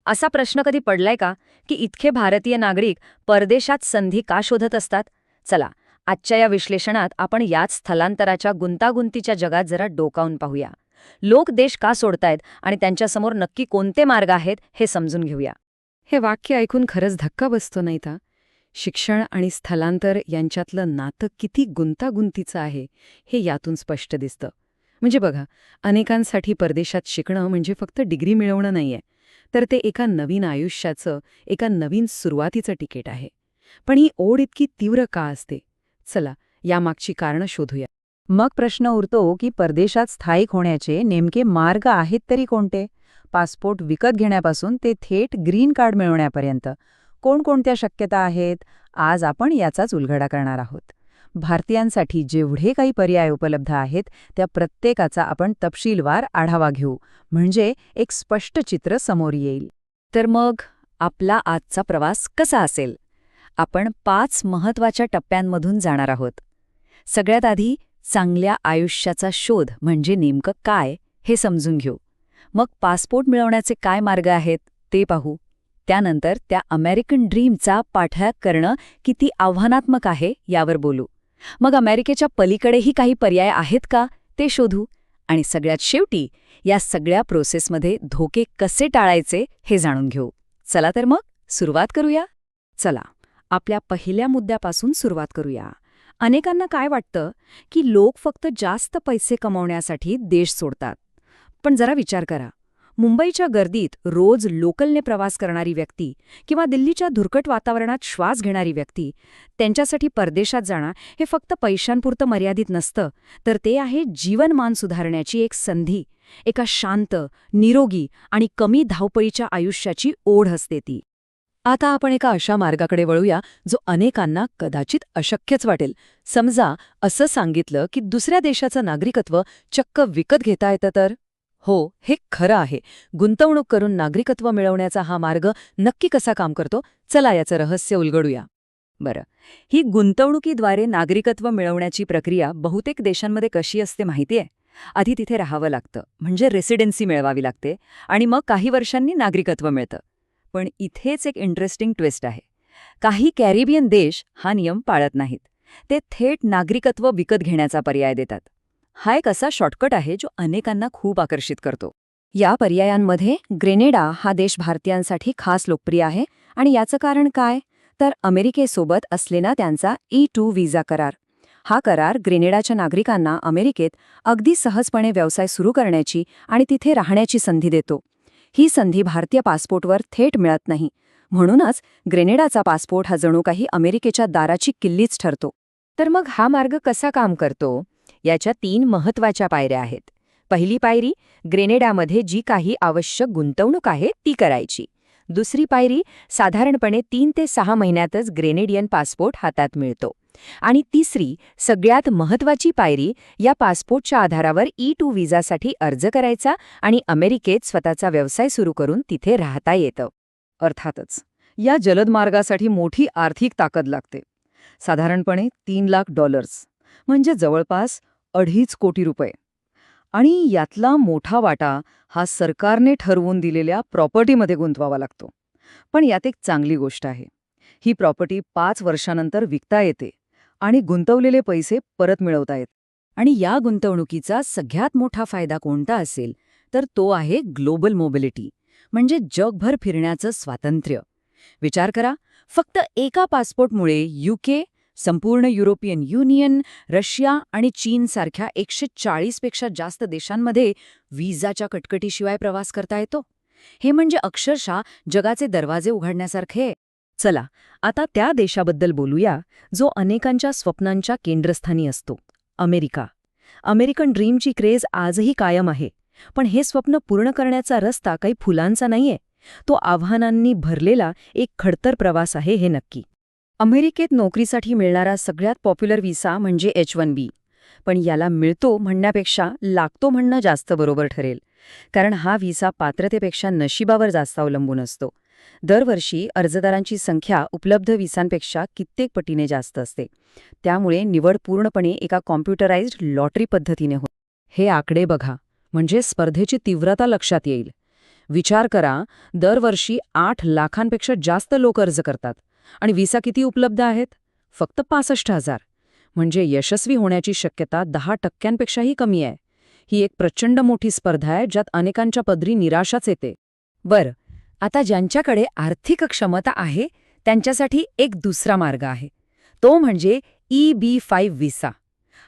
असा प्रश्न कधी पडलाय का की इतके भारतीय नागरिक परदेशात संधी का शोधत असतात? चला, आजच्या या विश्लेषणात आपण याच स्थलांतराच्या गुंतागुंतीच्या जगात जरा डोकावून पाहूया. लोक देश का सोडतायत आणि त्यांच्यासमोर नक्की कोणते मार्ग आहेत हे समजून घेऊया. हे वाक्य ऐकून खरंच धक्का बसतो नाही का? शिक्षण आणि स्थलांतर यांच्यातलं नातं किती गुंतागुंतीचं आहे हे यातून स्पष्ट दिसतं. म्हणजे बघा, अनेकांसाठी परदेशात शिकणं म्हणजे फक्त डिग्री मिळवणं नाहीये, तर ते एका नवीन आयुष्याचं, एका नवीन सुरुवातीचं तिकीट आहे. पण ही ओढ इतकी तीव्र का असते? चला, यामागची कारणं शोधूया. मग प्रश्न उरतो की परदेशात स्थायिक होण्याचे नेमके मार्ग आहेत तरी कोणते? पासपोर्ट विकत घेण्यापासून ते थेट ग्रीन कार्ड मिळवण्यापर्यंत कोणकोणत्या शक्यता आहेत? आज आपण याचाच उलगडा करणार आहोत. भारतीयांसाठी जेवढे काही पर्याय उपलब्ध आहेत त्या प्रत्येकाचा आपण तपशीलवार आढावा घेऊ, म्हणजे एक स्पष्ट चित्र समोर येईल. तर मग आपला आजचा प्रवास कसा असेल? आपण 5 महत्त्वाच्या टप्प्यांमधून जाणार आहोत. सगळ्यात आधी चांगल्या आयुष्याचा शोध म्हणजे नेमकं काय हे समजून घेऊ. मग पासपोर्ट मिळवण्याचे काय मार्ग आहेत ते पाहू. त्यानंतर त्या अमेरिकन ड्रीमचा पाठलाग करणं किती आव्हानात्मक आहे यावर बोलू. मग अमेरिकेच्या पलीकडेही काही पर्याय आहेत का ते शोधू. आणि सगळ्यात शेवटी या सगळ्या प्रोसेसमध्ये धोके कसे टाळायचे हे जाणून घेऊ. चला तर मग सुरुवात करूया. चला, आपल्या पहिल्या मुद्द्यापासून सुरुवात करूया. अनेकांना काय वाटतं की लोक फक्त जास्त पैसे कमावण्यासाठी देश सोडतात. पण जरा विचार करा, मुंबईच्या गर्दीत रोज लोकलने प्रवास करणारी व्यक्ती किंवा दिल्लीच्या धुरकट वातावरणात श्वास घेणारी व्यक्ती, त्यांच्यासाठी परदेशात जाणं हे फक्त पैशांपुरतं मर्यादित नसतं, तर ते आहे जीवनमान सुधारण्याची एक संधी. एका शांत, निरोगी आणि कमी धावपळीच्या आयुष्याची ओढ असते ती. आता आपण एका अशा मार्गाकडे वळूया जो अनेकांना कदाचित अशक्यच वाटेल. समजा असं सांगितलं की दुसऱ्या देशाचं नागरिकत्व चक्क विकत घेता येतं तर? हो, हे खरं आहे. गुंतवणूक करून नागरिकत्व मिळवण्याचा हा मार्ग नक्की कसा काम करतो? चला याचं रहस्य उलगडूया. बरं, ही गुंतवणुकीद्वारे नागरिकत्व मिळवण्याची प्रक्रिया बहुतेक देशांमध्ये कशी असते माहितीये? आधी तिथे राहावं लागतं, म्हणजे रेसिडेन्सी मिळवावी लागते, आणि मग काही वर्षांनी नागरिकत्व मिळतं. पण इथेच एक इंटरेस्टिंग ट्विस्ट आहे. काही कॅरिबियन देश हा नियम पाळत नाहीत. ते थेट नागरिकत्व विकत घेण्याचा पर्याय देतात. हा एक असा शॉर्टकट आहे जो अनेकांना खूप आकर्षित करतो. या पर्यायांमध्ये ग्रेनेडा हा देश भारतीयांसाठी खास लोकप्रिय आहे. आणि याचं कारण काय? तर अमेरिकेसोबत असलेला त्यांचा E2 व्हिसा करार. हा करार ग्रेनेडाच्या नागरिकांना अमेरिकेत अगदी सहजपणे व्यवसाय सुरू करण्याची आणि तिथे राहण्याची संधी देतो. ही संधी भारतीय पासपोर्टवर थेट मिळत नाही. म्हणूनच ग्रेनेडाचा पासपोर्ट हा जणू काही अमेरिकेच्या दाराची किल्लीच ठरतो. तर मग हा मार्ग कसा काम करतो? याच्या 3 महत्त्वाच्या पायऱ्या आहेत. पहिली पायरी, ग्रेनेडामध्ये जी काही आवश्यक गुंतवणूक आहे ती करायची. दुसरी पायरी, साधारणपणे 3 ते 6 महिन्यातच ग्रेनेडियन पासपोर्ट हातात मिळतो. आणि तिसरी, सगळ्यात महत्त्वाची पायरी, या पासपोर्टच्या आधारावर E2 व्हिसासाठी अर्ज करायचा आणि अमेरिकेत स्वतःचा व्यवसाय सुरू करून तिथे राहता येतं. अर्थातच या जलद मार्गासाठी मोठी आर्थिक ताकद लागते. साधारणपणे $3 लाख, म्हणजे जवळपास 2.5 कोटी रुपये. आणि यातला मोठा वाटा हा सरकारने ठरवून दिलेल्या प्रॉपर्टीमध्ये गुंतवावा लागतो. पण यात एक चांगली गोष्ट आहे. ही प्रॉपर्टी 5 वर्षांनंतर विकता येते आणि गुंतवलेले पैसे परत मिळवता येतात. आणि या गुंतवणुकीचा सगळ्यात मोठा फायदा कोणता असेल तर तो आहे ग्लोबल मोबिलिटी, म्हणजे जगभर फिरण्याचं स्वातंत्र्य. विचार करा, फक्त एका पासपोर्टमुळे UK, संपूर्ण युरोपियन युनियन, रशिया आणि चीनसारख्या 140 पेक्षा जास्त देशांमध्ये व्हिसाच्या कटकटीशिवाय प्रवास करता येतो. हे म्हणजे अक्षरशः जगाचे दरवाजे उघडण्यासारखे. चला, आता त्या देशाबद्दल बोलूया जो अनेकांच्या स्वप्नांच्या केंद्रस्थानी असतो, अमेरिका. अमेरिकन ड्रीमची क्रेज आजही कायम आहे. पण हे स्वप्न पूर्ण करण्याचा रस्ता काही फुलांचा नाहीये. तो आव्हानांनी भरलेला एक खडतर प्रवास आहे, हे नक्की. अमेरिकेत नोकरीसाठी मिळणारा सगळ्यात पॉप्युलर व्हिसा म्हणजे H1B. पण याला मिळतो म्हणण्यापेक्षा लागतो म्हणणं जास्त बरोबर ठरेल. कारण हा व्हिसा पात्रतेपेक्षा नशिबावर जास्त अवलंबून असतो. दरवर्षी अर्जदारांची संख्या उपलब्ध व्हिसांपेक्षा कित्येक पटीने जास्त असते. त्यामुळे निवड पूर्णपणे एका कॉम्प्युटराइज्ड लॉटरी पद्धतीने होते. हे आकडे बघा, म्हणजे स्पर्धेची तीव्रता लक्षात येईल. विचार करा, दरवर्षी 8 लाखांपेक्षा जास्त लोक अर्ज करतात आणि व्हिसा किती उपलब्ध आहेत? फक्त 65,000. म्हणजे यशस्वी होण्याची शक्यता 10% कमी आहे. ही एक प्रचंड मोठी स्पर्धा आहे ज्यात अनेकांच्या पदरी निराशाच येते. बरं, आता ज्यांच्याकडे आर्थिक क्षमता आहे त्यांच्यासाठी एक दुसरा मार्ग आहे. तो म्हणजे EB-5 व्हिसा.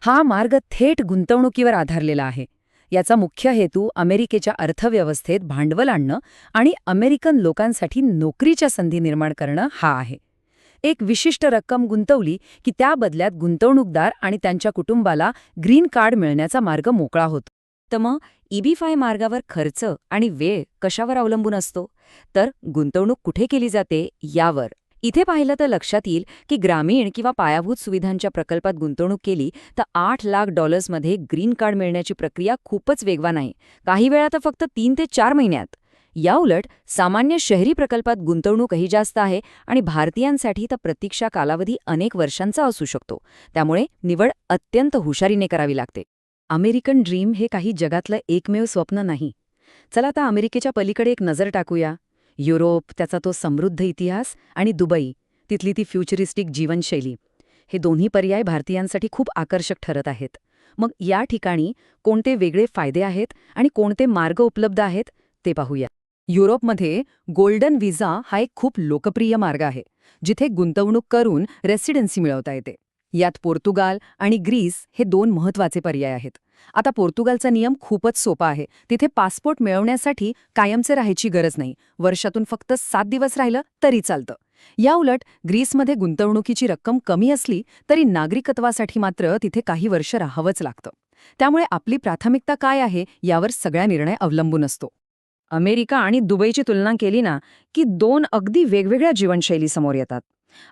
हा मार्ग थेट गुंतवणुकीवर आधारलेला आहे. याचा मुख्य हेतू अमेरिकेच्या अर्थव्यवस्थेत भांडवल आणणं आणि अमेरिकन लोकांसाठी नोकरीच्या संधी निर्माण करणं हा आहे. एक विशिष्ट रक्कम गुंतवली की त्या बदल्यात गुंतवणूकदार आणि त्यांच्या कुटुंबाला ग्रीन कार्ड मिळण्याचा मार्ग मोकळा होतो. तर मग EB-5 मार्गावर खर्च आणि वेळ कशावर अवलंबून असतो? तर गुंतवणूक कुठे केली जाते यावर. इथे पाहिलं तर लक्षात येईल की ग्रामीण किंवा पायाभूत सुविधांच्या प्रकल्पात गुंतवणूक केली तर $8 लाख मध्ये ग्रीन कार्ड मिळण्याची प्रक्रिया खूपच वेगवान आहे. काही वेळा तर फक्त 3 ते 4 महिन्यात. याउलट सामान्य शहरी प्रकल्पात गुंतवणूकही जास्त आहे आणि भारतीयांसाठी तर प्रतीक्षा कालावधी अनेक वर्षांचा असू शकतो. त्यामुळे निवड अत्यंत हुशारीने करावी लागते. अमेरिकन ड्रीम हे काही जगातलं एकमेव स्वप्न नाही. चला आता अमेरिकेच्या पलीकडे एक नजर टाकूया. युरोप, त्याचा तो समृद्ध इतिहास, आणि दुबई, तिथली ती फ्युचरिस्टिक जीवनशैली. हे दोन्ही पर्याय भारतीयांसाठी खूप आकर्षक ठरत आहेत. मग या ठिकाणी कोणते वेगळे फायदे आहेत आणि कोणते मार्ग उपलब्ध आहेत ते पाहूया. युरोपमध्ये गोल्डन व्हिसा हा एक खूप लोकप्रिय मार्ग आहे, जिथे गुंतवणूक करून रेसिडेन्सी मिळवता येते. यात पोर्तुगाल आणि ग्रीस हे 2 महत्त्वाचे पर्याय आहेत. आता पोर्तुगालचा नियम खूपच सोपा आहे. तिथे पासपोर्ट मिळवण्यासाठी कायमचे राहायची गरज नाही. वर्षातून फक्त 7 दिवस राहिलं तरी चालतं. याउलट ग्रीसमध्ये गुंतवणुकीची रक्कम कमी असली तरी नागरिकत्वासाठी मात्र तिथे काही वर्ष राहावंच लागतं. त्यामुळे आपली प्राथमिकता काय आहे यावर सगळा निर्णय अवलंबून असतो. अमेरिका आणि दुबईची तुलना केली ना की 2 अगदी वेगवेगळ्या जीवनशैली समोर येतात.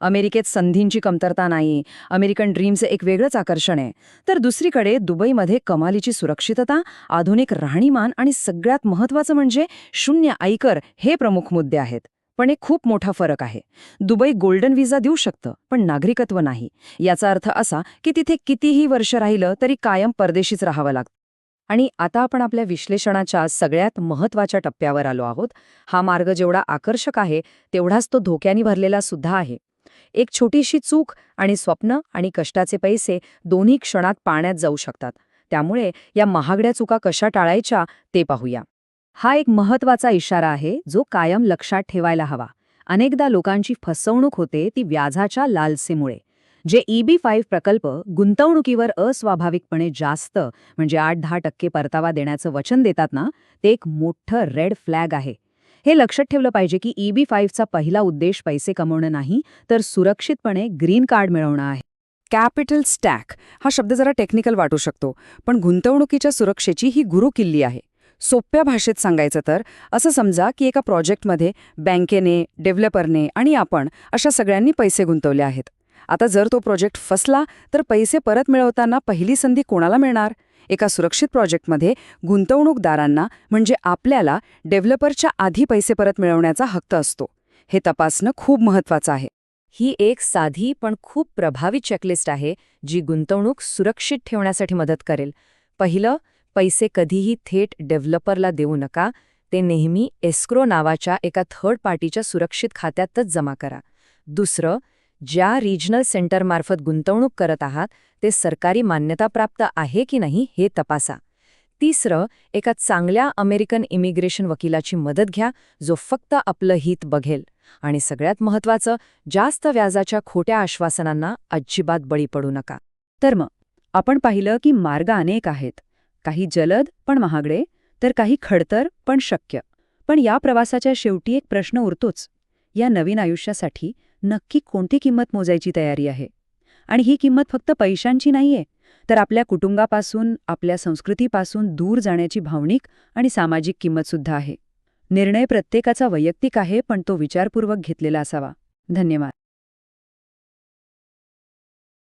अमेरिकेत संधींची कमतरता नाही, अमेरिकन ड्रीमचं एक वेगळंच आकर्षण आहे. तर दुसरीकडे दुबईमध्ये कमालीची सुरक्षितता, आधुनिक राहणीमान आणि सगळ्यात महत्त्वाचं म्हणजे शून्य आयकर हे प्रमुख मुद्दे आहेत. पण एक खूप मोठा फरक आहे. दुबई गोल्डन व्हिसा देऊ शकतं, पण नागरिकत्व नाही. याचा अर्थ असा की तिथे कितीही वर्ष राहिलं तरी कायम परदेशीच राहावं लागतं. आणि आता आपण आपल्या विश्लेषणाच्या सगळ्यात महत्त्वाच्या टप्प्यावर आलो आहोत. हा मार्ग जेवढा आकर्षक आहे तेवढाच तो धोक्याने भरलेला सुद्धा आहे. एक छोटीशी चूक आणि स्वप्न आणि कष्टाचे पैसे दोन्ही क्षणात पाण्यात जाऊ शकतात. त्यामुळे या महागड्या चुका कशा टाळायच्या ते पाहूया. हा एक महत्त्वाचा इशारा आहे जो कायम लक्षात ठेवायला हवा. अनेकदा लोकांची फसवणूक होते ती व्याजाच्या लालसेमुळे. जे EB-5 प्रकल्प गुंतवणुकीवर अस्वाभाविकपणे जास्त म्हणजे 8-10% परतावा देण्याचं वचन देतात ना, ते एक मोठं रेड फ्लॅग आहे. हे लक्षात ठेवलं पाहिजे की EB-5चा पहिला उद्देश पैसे कमवणं नाही, तर सुरक्षितपणे ग्रीन कार्ड मिळवणं आहे. कॅपिटल स्टॅक हा शब्द जरा टेक्निकल वाटू शकतो, पण गुंतवणुकीच्या सुरक्षेची ही गुरुकिल्ली आहे. सोप्या भाषेत सांगायचं तर असं समजा की एका प्रोजेक्टमध्ये बँकेने, डेव्हलपरने आणि आपण अशा सगळ्यांनी पैसे गुंतवले आहेत. आता जर तो प्रोजेक्ट फसला तर पैसे परत मिळवताना पहिली संधी कोणाला मिळणार? एका सुरक्षित प्रोजेक्टमध्ये गुंतवणूकदारांना म्हणजे आपल्याला डेव्हलपरच्या आधी पैसे परत मिळवण्याचा हक्क असतो. हे तपासणं खूप महत्त्वाचं आहे. ही एक साधी पण खूप प्रभावी चेकलिस्ट आहे जी गुंतवणूक सुरक्षित ठेवण्यासाठी मदत करेल. पहिलं, पैसे कधीही थेट डेव्हलपरला देऊ नका. ते नेहमी एस्क्रो नावाच्या एका थर्ड पार्टीच्या सुरक्षित खात्यातच जमा करा. दुसरं, ज्या रिजनल सेंटरमार्फत गुंतवणूक करत आहात ते सरकारी मान्यताप्राप्त आहे की नाही हे तपासा. तिसरं, एका चांगल्या अमेरिकन इमिग्रेशन वकिलाची मदत घ्या जो फक्त आपलं हित बघेल. आणि सगळ्यात महत्त्वाचं, जास्त व्याजाच्या खोट्या आश्वासनांना अजिबात बळी पडू नका. तर मग आपण पाहिलं की मार्ग अनेक आहेत. काही जलद पण महागडे, तर काही खडतर पण शक्य. पण या प्रवासाच्या शेवटी एक प्रश्न उरतोच. या नवीन आयुष्यासाठी नक्की कोणती किंमत मोजायची तयारी आहे? आणि ही किंमत फक्त पैशांची नाहीये, तर आपल्या कुटुंबापासून, आपल्या संस्कृतीपासून दूर जाण्याची भावनिक आणि सामाजिक किंमतसुद्धा आहे. निर्णय प्रत्येकाचा वैयक्तिक आहे, पण तो विचारपूर्वक घेतलेला असावा. धन्यवाद.